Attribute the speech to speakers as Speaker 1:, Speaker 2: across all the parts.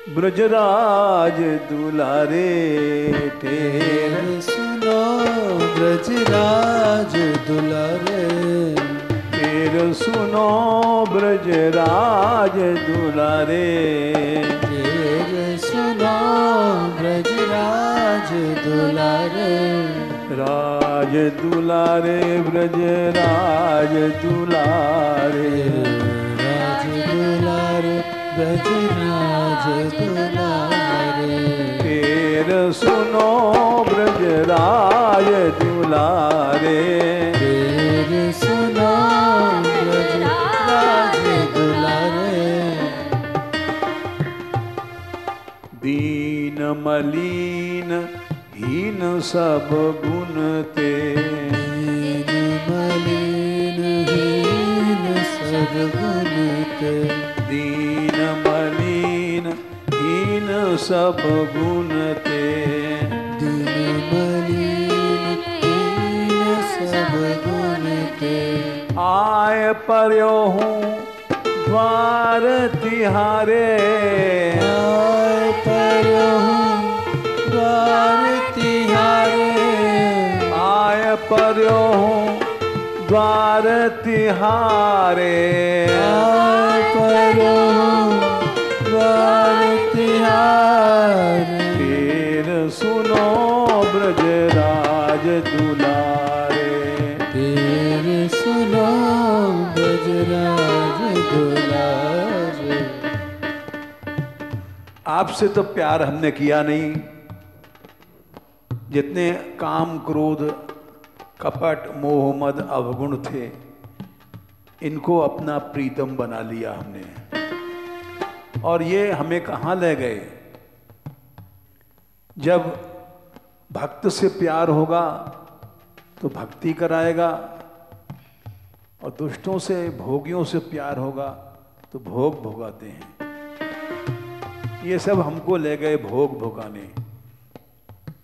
Speaker 1: ब्रजराज दुलारे तेरे
Speaker 2: सुनो ब्रजराज दुलारे,
Speaker 1: तेरे सुनो ब्रजराज दुलारे,
Speaker 2: तेरे सुनो ब्रजराज दुलारे,
Speaker 1: राज दुलारे ब्रजराज दुलारे,
Speaker 2: राज दुलारे ब्रजराज दुलारे,
Speaker 1: तेरे सुनो ब्रजराज दुलारे,
Speaker 2: तेरे सुनो ब्रजराज दुलारे,
Speaker 1: दीन मलिन हीन सब गुण ते,
Speaker 2: दीन मलिन हीन सब गुण ते,
Speaker 1: दीन मलिन हीन सब गुण ते,
Speaker 2: दीन मलिन हीन सब गुण ते,
Speaker 1: आय पर्यो हूँ द्वार तिहारे,
Speaker 2: आय पर्यो हूँ द्वार तिहारे,
Speaker 1: आय पर्यो हूँ द्वार तिहारे,
Speaker 2: आय पर्यो हूँ द्वार तिहारे,
Speaker 1: तेरे सुनो ब्रजराज दुलारे,
Speaker 2: तेरे सुनो ब्रजराज दुलारे।
Speaker 1: आपसे तो प्यार हमने किया नहीं, जितने काम क्रोध कपट मोह मद अवगुण थे इनको अपना प्रीतम बना लिया हमने, और ये हमें कहाँ ले गए। जब भक्त से प्यार होगा तो भक्ति कराएगा, और दुष्टों से भोगियों से प्यार होगा तो भोग भोगाते हैं। ये सब हमको ले गए भोग भोगाने।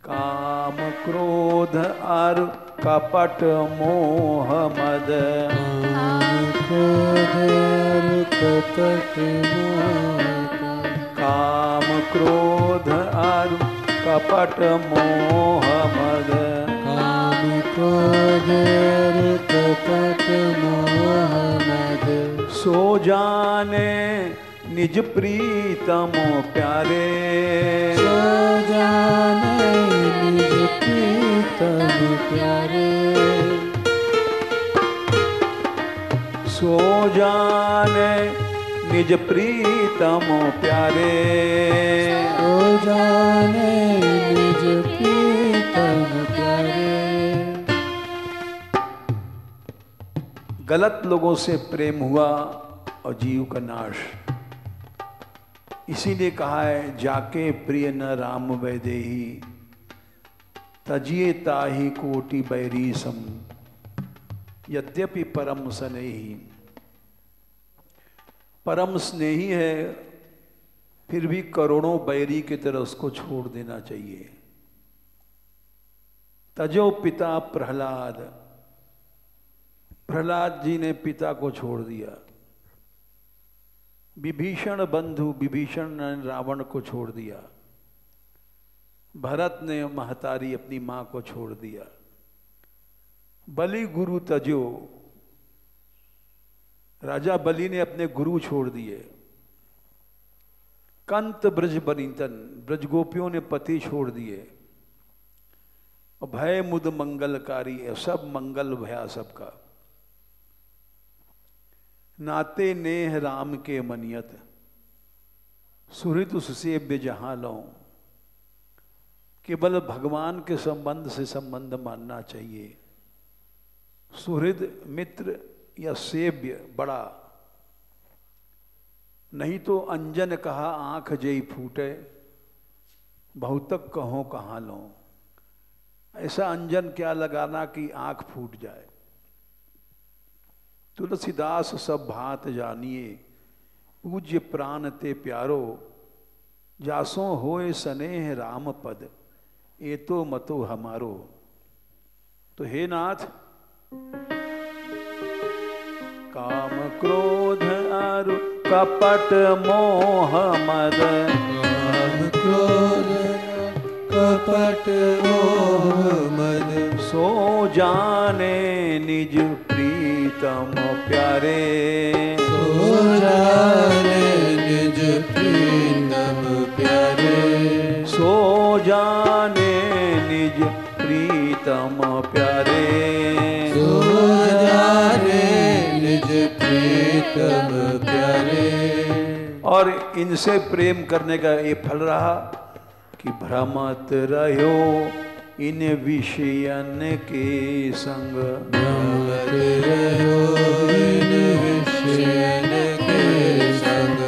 Speaker 1: काम क्रोध और कपट मोह मद,
Speaker 2: काम क्रोध और कपट मोह,
Speaker 1: काम क्रोध और कपट मोह मद,
Speaker 2: काम क्रोध और कपट मोह मद,
Speaker 1: सो जाने निज प्रीतम प्यारे,
Speaker 2: सो जाने निज प्रीतम प्यारे,
Speaker 1: सो जाने निज प्रीतम प्यारे,
Speaker 2: सो जाने निज प्रीतम प्यारे।
Speaker 1: गलत लोगों से प्रेम हुआ और जीव का नाश। इसीलिए कहा है जाके प्रिय न राम वैदेही, तजिए ताहि कोटि बैरी सम, यद्यपि परम स्नेही। परम स्नेही है फिर भी करोड़ों बैरी की तरह उसको छोड़ देना चाहिए। तजो पिता प्रहलाद, प्रहलाद जी ने पिता को छोड़ दिया। विभीषण बंधु विभीषण ने रावण को छोड़ दिया। भरत ने महतारी अपनी मां को छोड़ दिया। बलि गुरु तजो, राजा बलि ने अपने गुरु छोड़ दिए। कंत ब्रज बनितन, ब्रज गोपियों ने पति छोड़ दिए। और भय मुद मंगलकारी, सब मंगल भया सबका। नाते नेह राम के मनियत, सुहृद उससे जहां लो। केवल भगवान के संबंध से संबंध मानना चाहिए। सुहृद मित्र या सेव्य बड़ा, नहीं तो अंजन कहा आंख जई फूटे, बहुतक कहो कहाँ लो। ऐसा अंजन क्या लगाना कि आंख फूट जाए। तुलसीदास सब भात जानिए, पूज्य प्राण ते प्यारो। जासो होए स्नेह राम पद, ये तो मतो हमारो। तो हे नाथ, काम क्रोध और कपट मोह मद,
Speaker 2: पट मोह मद
Speaker 1: सो जाने निज प्रीतम प्यारे
Speaker 2: सो जाने निज प्रीतम प्यारे
Speaker 1: सो जाने निज प्रीतम प्यारे
Speaker 2: सो जाने निज प्रीतम प्यारे।
Speaker 1: और इनसे प्रेम करने का ये फल रहा कि भ्रमत रहो इन विषयन के संग
Speaker 2: भ्रमत रहो इन विषयन के संग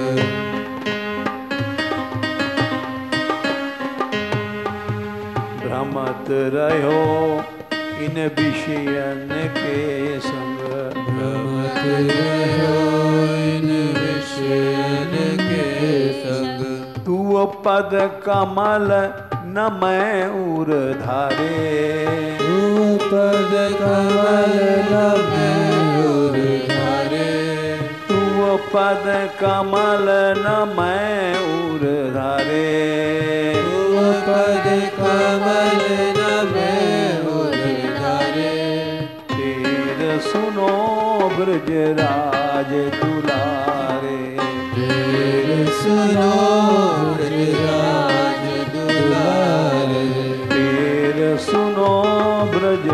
Speaker 1: भ्रमत रहो इन विषयन के संग
Speaker 2: भ्रमत रहो इन विषयन के संग।
Speaker 1: तू पद कमल न मैं उर धारे
Speaker 2: तू पद कमल न मैं उर धारे
Speaker 1: तू पद कमल न मैं उर धारे
Speaker 2: तू पद कमल न मैं उर धारे।
Speaker 1: तेर सुनो ब्रजराज दुलारे
Speaker 2: तेरे सुनो ब्रजराज दुलारे
Speaker 1: तेर सुनो ब्रज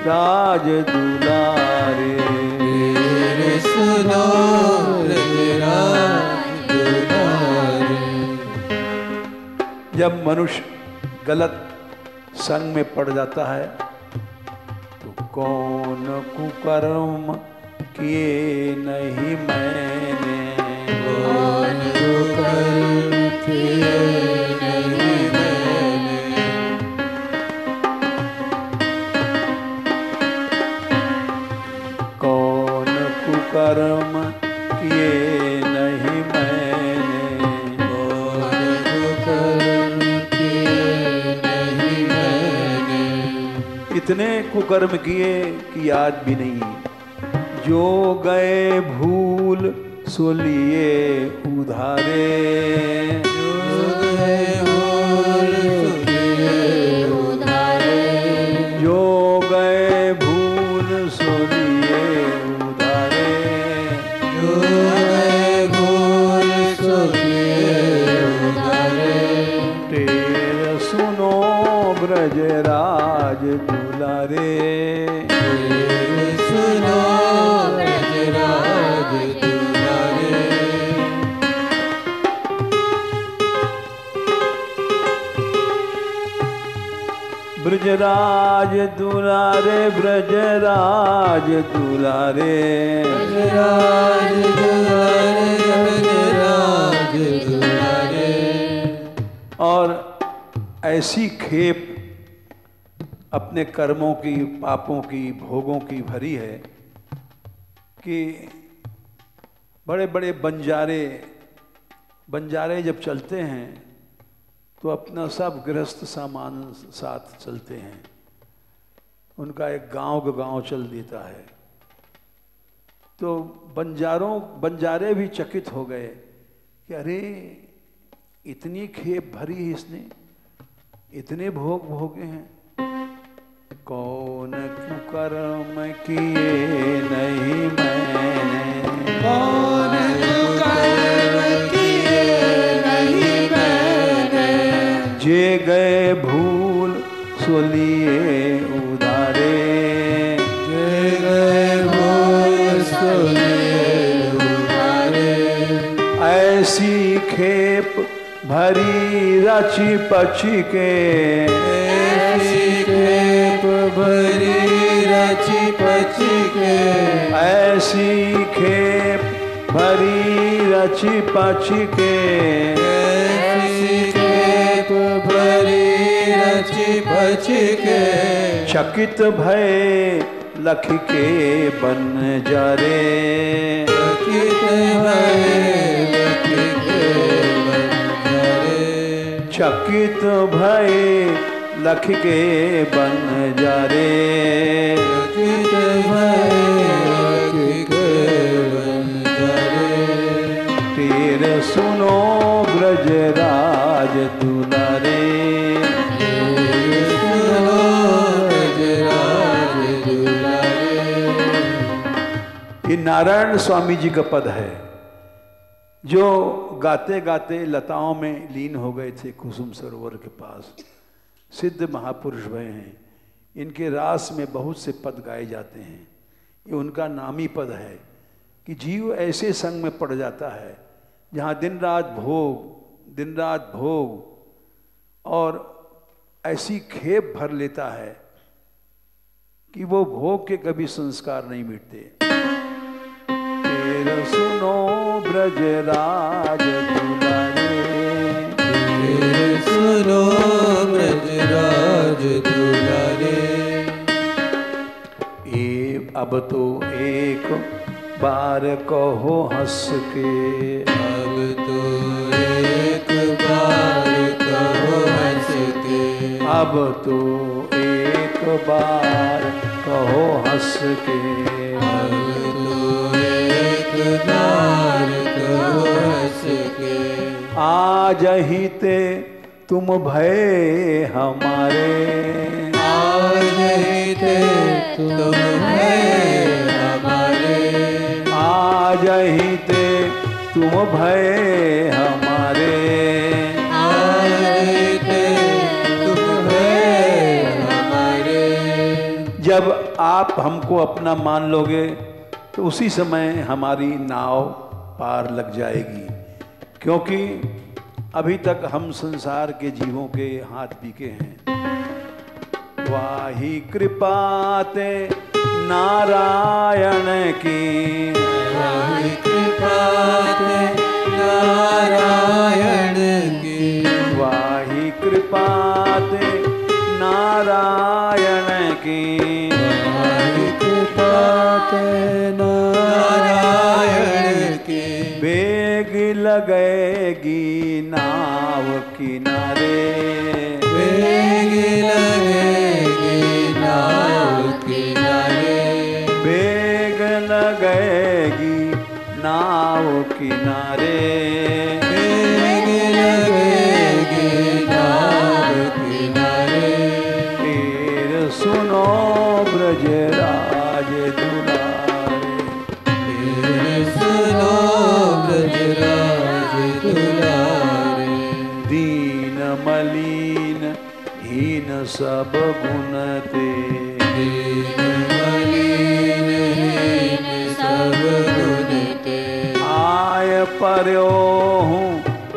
Speaker 1: राज दुलारे
Speaker 2: तेरे सुनो ब्रजराज दुलारे।
Speaker 1: जब मनुष्य गलत संग में पड़ जाता है तो कौन कुकर्म किए नहीं मैंने
Speaker 2: कौन कुकर्म किए नहीं मैंने
Speaker 1: कौन कुकर्म किए नहीं मैंने
Speaker 2: कौन कुकर्म किए नहीं मैंने।
Speaker 1: इतने कुकर्म किए कि याद भी नहीं जो गए भूल सो लिए उधारे
Speaker 2: जो गए भूल सो लिए उधारे
Speaker 1: जो गए भूल सो लिए उधारे
Speaker 2: जो गए भूल सो लिए उधारे।
Speaker 1: तेर सुनो ब्रजराज दुलारे
Speaker 2: तेरे सुनो ब्रजराज दुलारे
Speaker 1: ब्रजराज दुलारे ब्रजराज दुलारे
Speaker 2: ब्रजराज दुलारे ब्रजराज दुलारे।
Speaker 1: और ऐसी खेप अपने कर्मों की पापों की भोगों की भरी है कि बड़े बड़े बंजारे जब चलते हैं तो अपना सब गृहस्थ सामान साथ चलते हैं। उनका एक गांव चल देता है तो बंजारे भी चकित हो गए कि अरे इतनी खेप भरी है इसने, इतने भोग भोगे हैं। कौन कुकर्म किए नहीं मैंने
Speaker 2: कौन कुकर्म किए नहीं मैंने
Speaker 1: जे गए भूल सो लिए उधारे
Speaker 2: जे गए भूल सो लिए उधारे।
Speaker 1: ऐसी खेप भरी रची पची के
Speaker 2: ऐसी खेप भरी रची पची के
Speaker 1: ऐसी खेप भरी रची पची के
Speaker 2: ऐसी खेप भरी रची पची के
Speaker 1: चकित भय लख के बन जारे
Speaker 2: चकित भय लख के बन जारे
Speaker 1: चकित भय लख के बन जारे
Speaker 2: चकित भय लख के बन जारे।
Speaker 1: तेरे सुनो ब्रजराज दुलारे
Speaker 2: तेरे
Speaker 1: नारायण स्वामी जी का पद है, जो गाते गाते लताओं में लीन हो गए थे कुसुम सरोवर के पास। सिद्ध महापुरुष भय हैं, इनके रास में बहुत से पद गाए जाते हैं। ये उनका नामी पद है कि जीव ऐसे संग में पड़ जाता है जहाँ दिन रात भोग और ऐसी खेप भर लेता है कि वो भोग के कभी संस्कार नहीं मिटते। तेरा सुनो ब्रजराज दुलारे,
Speaker 2: तेरे सुनो ब्रजराज दुलारे।
Speaker 1: अब तो एक बार कहो हंस के,
Speaker 2: अब तो एक बार कहो हंस के,
Speaker 1: अब तो एक बार कहो हंस के,
Speaker 2: अब तो एक बार कहो हंस के।
Speaker 1: आज ही ते तुम भय हमारे,
Speaker 2: आज ही ते तुम भय हमारे,
Speaker 1: आज ही ते तुम भय हमारे,
Speaker 2: आज ही ते तुम भय हमारे।
Speaker 1: जब आप हमको अपना मान लोगे तो उसी समय हमारी नाव पार लग जाएगी, क्योंकि अभी तक हम संसार के जीवों के हाथ बीके हैं। वाही कृपा ते नारायण की,
Speaker 2: वाही कृपा ते नारायण की,
Speaker 1: वाही कृपा ते नारायण की,
Speaker 2: वाही कृपा ते नारायण की।
Speaker 1: बेग लगेगी नाव किनारे,
Speaker 2: बेग लगेगी नाव किनारे,
Speaker 1: बेग लगेगी नाव किनारे,
Speaker 2: बेग लगेगी नाव किनारे।
Speaker 1: फिर सुनो ब्रजराज दुलारे,
Speaker 2: फिर सुनो ब्रजराज दुलारे।
Speaker 1: दीन मलिन हीन सब गुण ते,
Speaker 2: दीन मलिन हीन सब गुण ते,
Speaker 1: आय पर्यो हूँ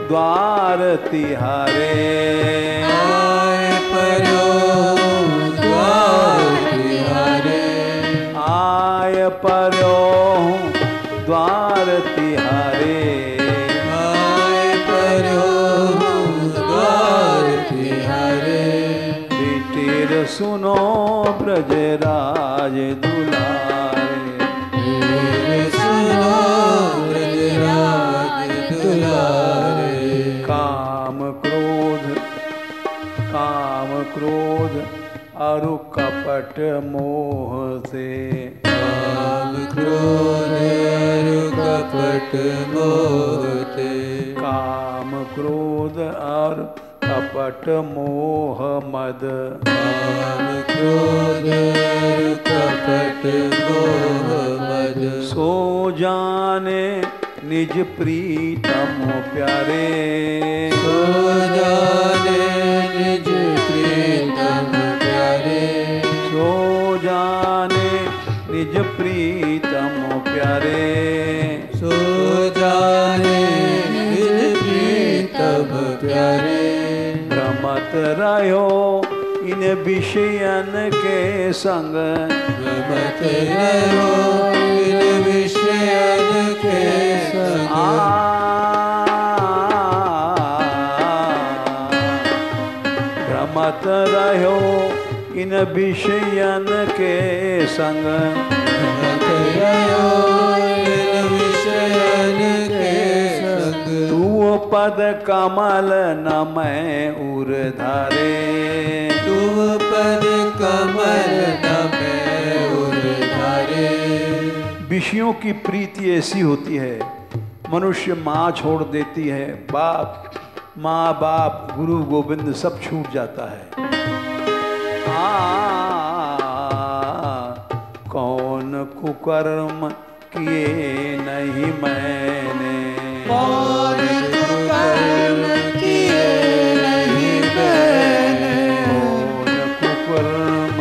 Speaker 1: द्वार तिहारे,
Speaker 2: आय पर्यो द्वार तिहारे,
Speaker 1: आय पर्यो हूँ द्वार तिहारे,
Speaker 2: आय पर्यो द्वार तिहारे।
Speaker 1: बेटेर सुनो ब्रजराज दुलारे,
Speaker 2: फिर सुनो ब्रजराज दुलारे।
Speaker 1: काम क्रोध अरु कपट मोह से,
Speaker 2: काम क्रोध अरु कपट मोह ते,
Speaker 1: काम क्रोध और कपट मोह मद,
Speaker 2: काम क्रोध अरु कपट मोह मद।
Speaker 1: सो जाने निज प्रीतम प्यारे,
Speaker 2: सो जाने निज प्रीतम प्यारे,
Speaker 1: सो जाने निज प्रीतम प्यारे,
Speaker 2: सो जाने निज प्रीतम प्यारे।
Speaker 1: भ्रमत रहो इन विषयन के संग,
Speaker 2: भ्रमत रहो इन विषयन के संग,
Speaker 1: भ्रमत रहो इन विषयन के संग,
Speaker 2: भ्रमत रहो इन विषयन के संग।
Speaker 1: तू पद कमल न मैं उर धारे,
Speaker 2: तू पद कमल न मैं उर धारे।
Speaker 1: विषयों की प्रीति ऐसी होती है, मनुष्य माँ छोड़ देती है, बाप माँ बाप गुरु गोविंद सब छूट जाता है। कौन कुकर्म किए नहीं मैंने,
Speaker 2: कौन कुकर्म किए नहीं मैंने,
Speaker 1: कौन कुकर्म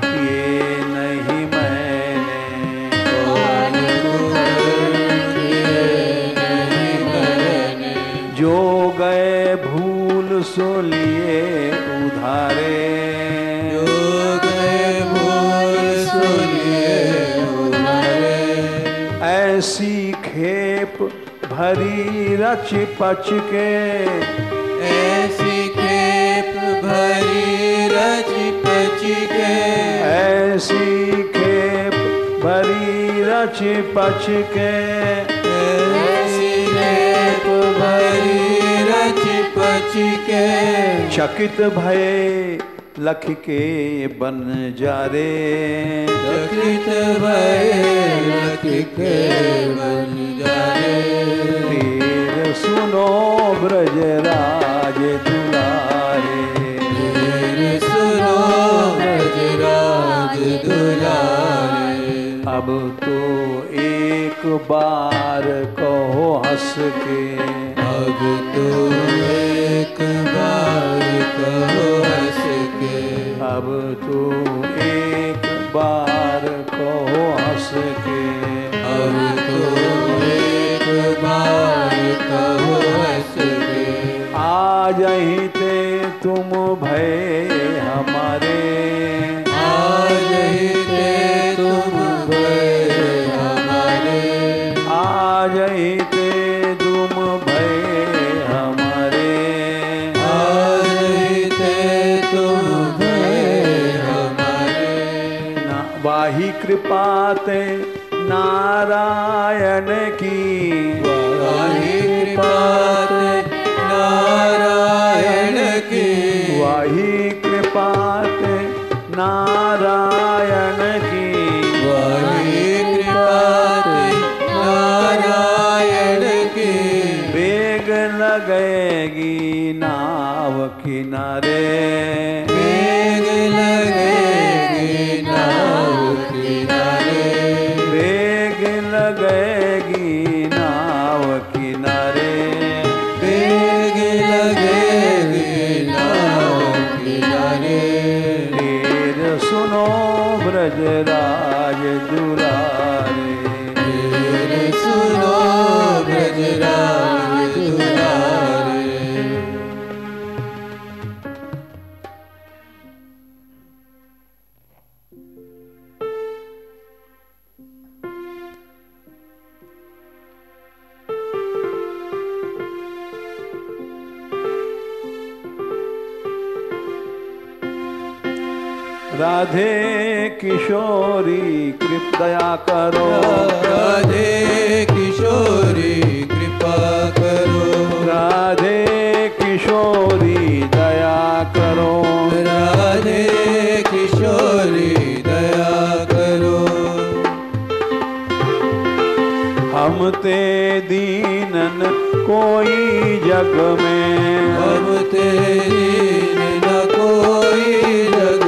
Speaker 1: किए नहीं मैंने,
Speaker 2: कौन कुकर्म किए नहीं मैंने,
Speaker 1: जो गए भूल सो लिए उधारे,
Speaker 2: जो गए भूल सो लिए उधारे,
Speaker 1: ऐसी खेप भरी रच पच के,
Speaker 2: ऐसी खेप भरी रच पच के,
Speaker 1: ऐसी खेप भरी रच पच के,
Speaker 2: ऐसी खेप भरी रच पच के,
Speaker 1: चकित भये लख के बन जारे,
Speaker 2: चकित भये लख के बन जारे,
Speaker 1: तीर सुनो ब्रजराज दुलारे,
Speaker 2: तीर सुनो ब्रजराज दुलारे,
Speaker 1: अब तो एक बार कहो हंस के,
Speaker 2: अब तो एक बार कहो हंस के,
Speaker 1: अब तो एक बार कहो हंस के,
Speaker 2: अब तो एक बार कहो हंस के,
Speaker 1: आज ही ते तुम भय हमारे,
Speaker 2: आज ही ते तुम भय हमारे,
Speaker 1: आज ही ते तुम भय हमारे,
Speaker 2: आज ही ते तुम भय हमारे,
Speaker 1: वाही कृपा ते नारायण की,
Speaker 2: वाही कृपा ते नारायण की,
Speaker 1: वाही कृपा ते नारायण की,
Speaker 2: वाही कृपा ते नारायण की,
Speaker 1: वेग लगेगी नाव किनारे,
Speaker 2: वेग लगेगी नाव किनारे,
Speaker 1: वेग लगेगी नाव किनारे,
Speaker 2: वेग लगेगी नाव किनारे,
Speaker 1: तीर सुनो ब्रजराज दुलारे,
Speaker 2: तीर सुनो ब्रजराज दुलारे,
Speaker 1: राधे किशोरी कृपया करो,
Speaker 2: राधे किशोरी कृपा करो,
Speaker 1: राधे किशोरी दया करो,
Speaker 2: राधे किशोरी दया करो,
Speaker 1: हम ते दीनन कोई जग में,
Speaker 2: हम तेरी न कोई जग